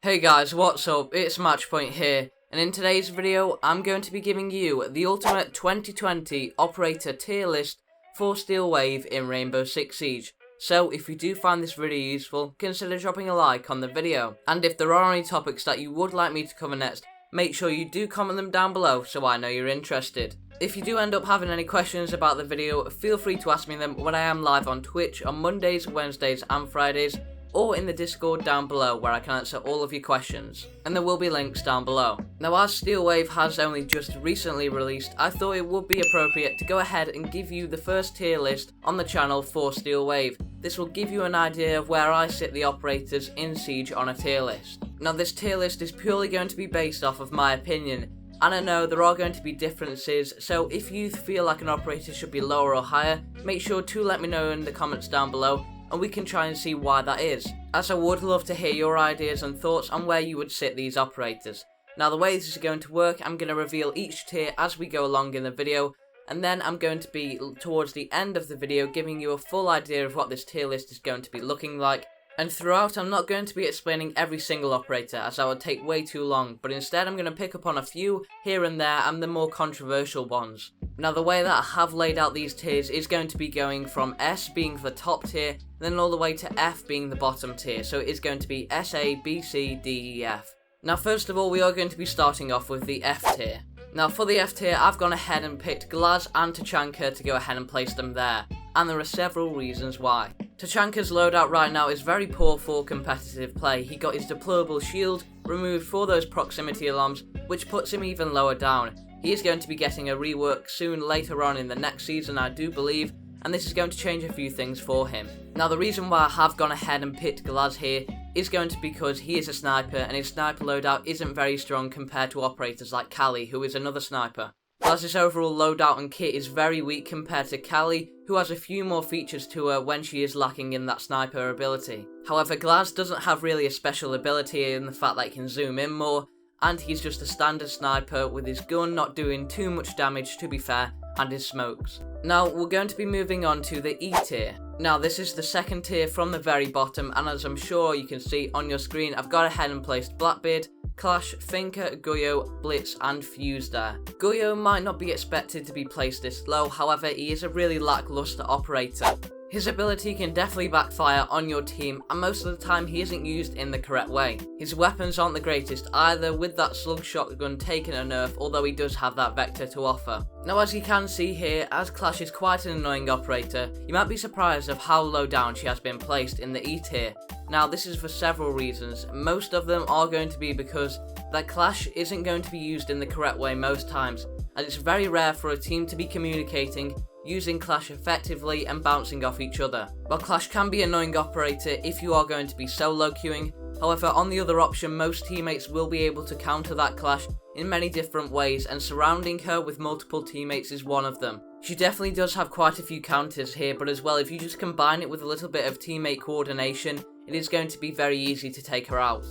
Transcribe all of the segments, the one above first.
Hey guys, what's up? It's MatchPoint here, and in today's video, I'm going to be giving you the ultimate 2020 operator tier list for Steel Wave in Rainbow Six Siege. So if you do find this video useful, consider dropping a like on the video. And if there are any topics that you would like me to cover next, make sure you do comment them down below so I know you're interested. If you do end up having any questions about the video, feel free to ask me them when I am live on Twitch on Mondays, Wednesdays and Fridays, or in the Discord down below where I can answer all of your questions, and there will be links down below. Now, as Steel Wave has only just recently released, I thought it would be appropriate to go ahead and give you the first tier list on the channel for Steel Wave. This will give you an idea of where I sit the operators in Siege on a tier list. Now, this tier list is purely going to be based off of my opinion, and I know there are going to be differences, so if you feel like an operator should be lower or higher, make sure to let me know in the comments down below, and we can try and see why that is, as I would love to hear your ideas and thoughts on where you would sit these operators. Now, the way this is going to work, I'm going to reveal each tier as we go along in the video, and then I'm going to be towards the end of the video giving you a full idea of what this tier list is going to be looking like. And throughout, I'm not going to be explaining every single operator, as that would take way too long, but instead I'm going to pick up on a few here and there and the more controversial ones. Now, the way that I have laid out these tiers is going to be going from S being the top tier, then all the way to F being the bottom tier, so it is going to be S, A, B, C, D, E, F. Now, first of all, we are going to be starting off with the F tier. Now, for the F tier, I've gone ahead and picked Glaz and Tachanka to go ahead and place them there, and there are several reasons why. Tachanka's loadout right now is very poor for competitive play. He got his deployable shield removed for those proximity alarms, which puts him even lower down. He is going to be getting a rework soon later on in the next season, I do believe, and this is going to change a few things for him. Now, the reason why I have gone ahead and picked Glaz here is going to be because he is a sniper, and his sniper loadout isn't very strong compared to operators like Kali, who is another sniper. Glaz's overall loadout and kit is very weak compared to Kali, who has a few more features to her when she is lacking in that sniper ability. However, Glaz doesn't have really a special ability in the fact that he can zoom in more, and he's just a standard sniper with his gun not doing too much damage, to be fair, and his smokes. Now, we're going to be moving on to the E tier. Now, this is the second tier from the very bottom, and as I'm sure you can see on your screen, I've gone ahead and placed Blackbeard, Clash, Finker, Guyo, Blitz and Fuse there. Guyo might not be expected to be placed this low, however he is a really lackluster operator. His ability can definitely backfire on your team, and most of the time he isn't used in the correct way. His weapons aren't the greatest either, with that slug shotgun taking a nerf, although he does have that vector to offer. Now, as you can see here, as Clash is quite an annoying operator, you might be surprised of how low down she has been placed in the E tier. Now, this is for several reasons. Most of them are going to be because that Clash isn't going to be used in the correct way most times, and it's very rare for a team to be communicating, using Clash effectively and bouncing off each other. While Clash can be an annoying operator if you are going to be solo queuing, however, on the other option, most teammates will be able to counter that Clash in many different ways, and surrounding her with multiple teammates is one of them. She definitely does have quite a few counters here, but as well, if you just combine it with a little bit of teammate coordination, it is going to be very easy to take her out.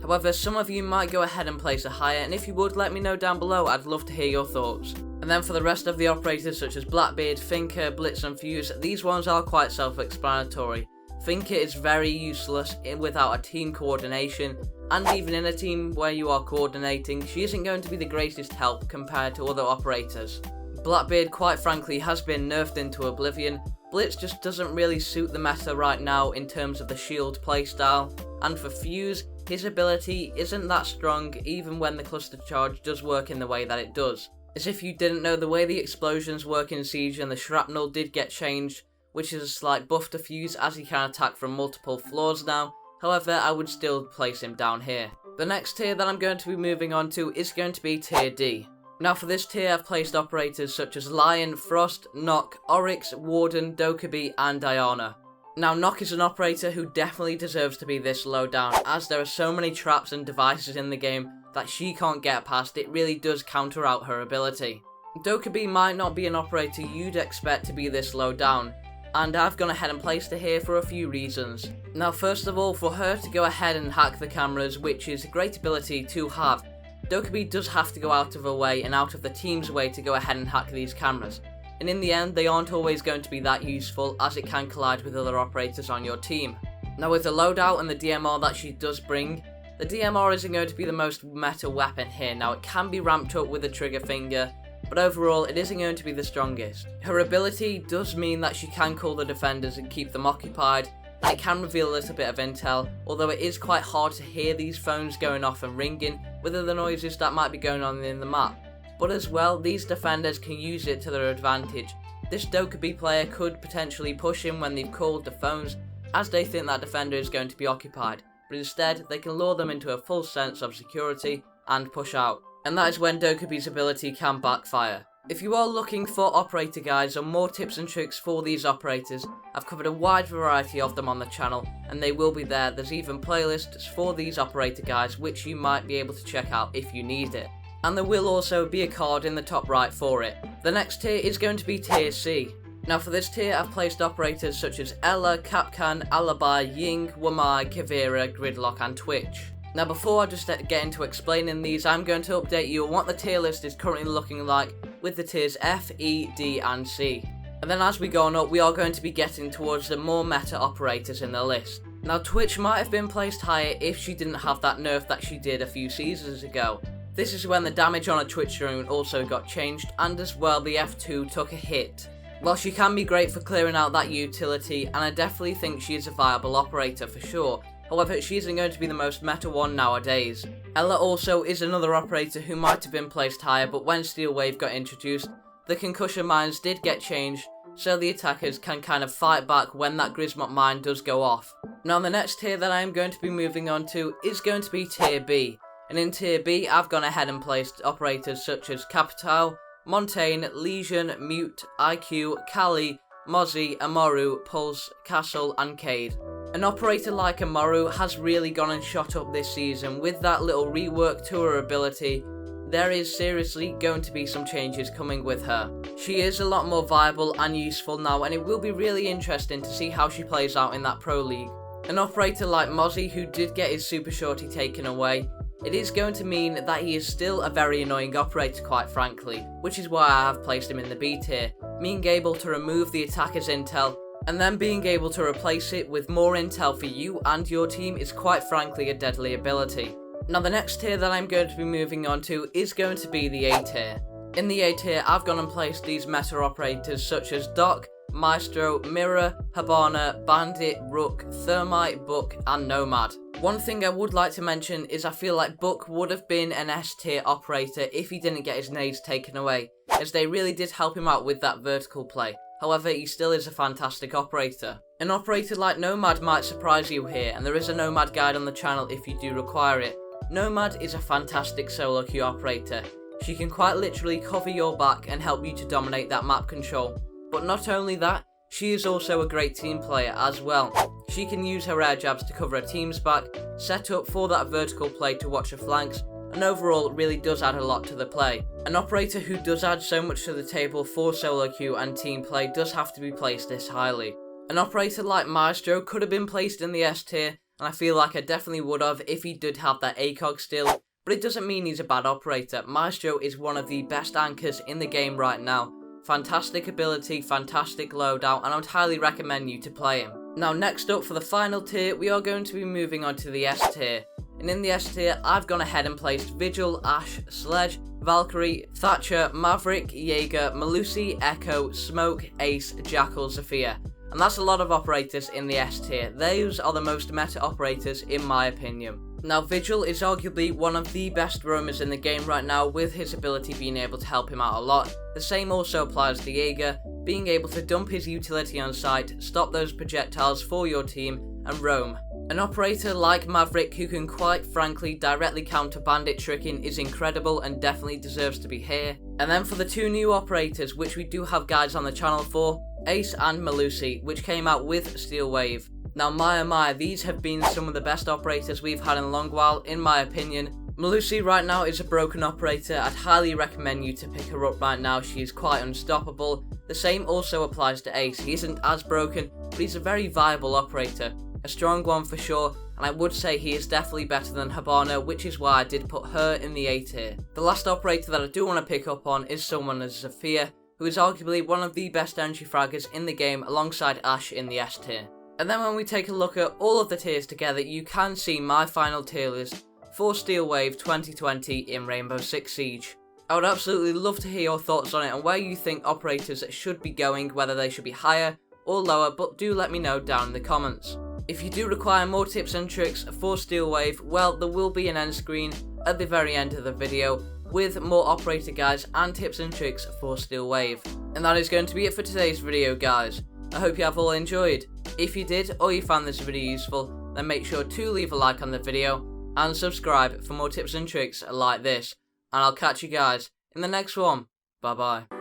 However, some of you might go ahead and place her higher, and if you would, let me know down below. I'd love to hear your thoughts. And then for the rest of the operators such as Blackbeard, Finker, Blitz and Fuse, these ones are quite self-explanatory. Finker is very useless without a team coordination, and even in a team where you are coordinating, she isn't going to be the greatest help compared to other operators. Blackbeard, quite frankly, has been nerfed into oblivion. Blitz just doesn't really suit the meta right now in terms of the shield playstyle, and for Fuse, his ability isn't that strong even when the cluster charge does work in the way that it does. As if you didn't know, the way the explosions work in Siege and the shrapnel did get changed, which is a slight buff to Fuse as he can attack from multiple floors now. However, I would still place him down here. The next tier that I'm going to be moving on to is going to be tier D. Now, for this tier, I've placed operators such as Lion, Frost, Nock, Oryx, Warden, Dokkaebi and Diana. Now, Nock is an operator who definitely deserves to be this low down, as there are so many traps and devices in the game that she can't get past. It really does counter out her ability. Dokkaebi might not be an operator you'd expect to be this low down, and I've gone ahead and placed her here for a few reasons. Now, first of all, for her to go ahead and hack the cameras, which is a great ability to have, Dokkaebi does have to go out of her way and out of the team's way to go ahead and hack these cameras. And in the end, they aren't always going to be that useful, as it can collide with other operators on your team. Now, with the loadout and the DMR that she does bring, The DMR isn't going to be the most meta weapon here. Now, it can be ramped up with the trigger finger, but overall it isn't going to be the strongest. Her ability does mean that she can call the defenders and keep them occupied, and it can reveal a little bit of intel, although it is quite hard to hear these phones going off and ringing with the noises that might be going on in the map. But as well, these defenders can use it to their advantage. This Dokkaebi player could potentially push in when they've called the phones, as they think that defender is going to be occupied, but instead they can lure them into a full sense of security and push out. And that is when Dokkaebi's ability can backfire. If you are looking for operator guides or more tips and tricks for these operators, I've covered a wide variety of them on the channel, and they will be there. There's even playlists for these operator guides which you might be able to check out if you need it. And there will also be a card in the top right for it. The next tier is going to be tier C. Now for this tier I've placed operators such as Ella, Capcan, Alibi, Ying, Wamai, Kavira, Gridlock and Twitch. Now before I just get into explaining these, I'm going to update you on what the tier list is currently looking like with the tiers F, E, D and C. And then as we go on up, we are going to be getting towards the more meta operators in the list. Now Twitch might have been placed higher if she didn't have that nerf that she did a few seasons ago. This is when the damage on a Twitch drone also got changed, and as well the F2 took a hit. While she can be great for clearing out that utility, and I definitely think she is a viable operator for sure, however she isn't going to be the most meta one nowadays. Ella also is another operator who might have been placed higher, but when Steel Wave got introduced, the concussion mines did get changed, so the attackers can kind of fight back when that Grismot mine does go off. Now the next tier that I am going to be moving on to is going to be tier B, and in tier B I've gone ahead and placed operators such as Capital, Montaigne, Legion, Mute, IQ, Kali, Mozzie, Amaru, Pulse, Castle and Cade. An operator like Amaru has really gone and shot up this season. With that little rework to her ability, there is seriously going to be some changes coming with her. She is a lot more viable and useful now, and it will be really interesting to see how she plays out in that pro league. An operator like Mozzie, who did get his super shorty taken away, it is going to mean that he is still a very annoying operator, quite frankly, which is why I have placed him in the B tier, being able to remove the attacker's intel and then being able to replace it with more intel for you and your team is quite frankly a deadly ability. Now the next tier that I'm going to be moving on to is going to be the A tier. In the A tier I've gone and placed these meta operators such as Doc, Maestro, Mirror, Habana, Bandit, Rook, Thermite, Book and Nomad. One thing I would like to mention is I feel like Book would have been an S tier operator if he didn't get his nades taken away, as they really did help him out with that vertical play. However, he still is a fantastic operator. An operator like Nomad might surprise you here, and there is a Nomad guide on the channel if you do require it. Nomad is a fantastic solo queue operator. She can quite literally cover your back and help you to dominate that map control. But not only that, she is also a great team player as well. She can use her air jabs to cover her team's back, set up for that vertical play to watch her flanks, and overall really does add a lot to the play. An operator who does add so much to the table for solo queue and team play does have to be placed this highly. An operator like Maestro could have been placed in the S tier, and I feel like I definitely would have if he did have that ACOG still, but it doesn't mean he's a bad operator. Maestro is one of the best anchors in the game right now. Fantastic ability, fantastic loadout, and I would highly recommend you to play him. Now next up for the final tier, we are going to be moving on to the S tier. And in the S tier, I've gone ahead and placed Vigil, Ash, Sledge, Valkyrie, Thatcher, Maverick, Jaeger, Melusi, Echo, Smoke, Ace, Jackal, Zafia. And that's a lot of operators in the S tier. Those are the most meta operators in my opinion. Now Vigil is arguably one of the best roamers in the game right now, with his ability being able to help him out a lot. The same also applies to Jaeger, being able to dump his utility on site, stop those projectiles for your team, and roam. An operator like Maverick, who can quite frankly directly counter bandit tricking, is incredible and definitely deserves to be here. And then for the two new operators, which we do have guides on the channel for, Ace and Melusi, which came out with Steel Wave. Now my oh my, these have been some of the best operators we've had in a long while, in my opinion. Melusi right now is a broken operator. I'd highly recommend you to pick her up right now. She is quite unstoppable. The same also applies to Ace. He isn't as broken, but he's a very viable operator. A strong one for sure, and I would say he is definitely better than Habana, which is why I did put her in the A tier. The last operator that I do want to pick up on is someone as Zafia, who is arguably one of the best entry fraggers in the game alongside Ash in the S tier. And then when we take a look at all of the tiers together, you can see my final tier list for Steel Wave 2020 in Rainbow Six Siege. I would absolutely love to hear your thoughts on it and where you think operators should be going, whether they should be higher or lower, but do let me know down in the comments. If you do require more tips and tricks for Steel Wave, well, there will be an end screen at the very end of the video with more operator guides and tips and tricks for Steel Wave. And that is going to be it for today's video, guys. I hope you have all enjoyed. If you did, or you found this video useful, then make sure to leave a like on the video and subscribe for more tips and tricks like this. And I'll catch you guys in the next one. Bye bye.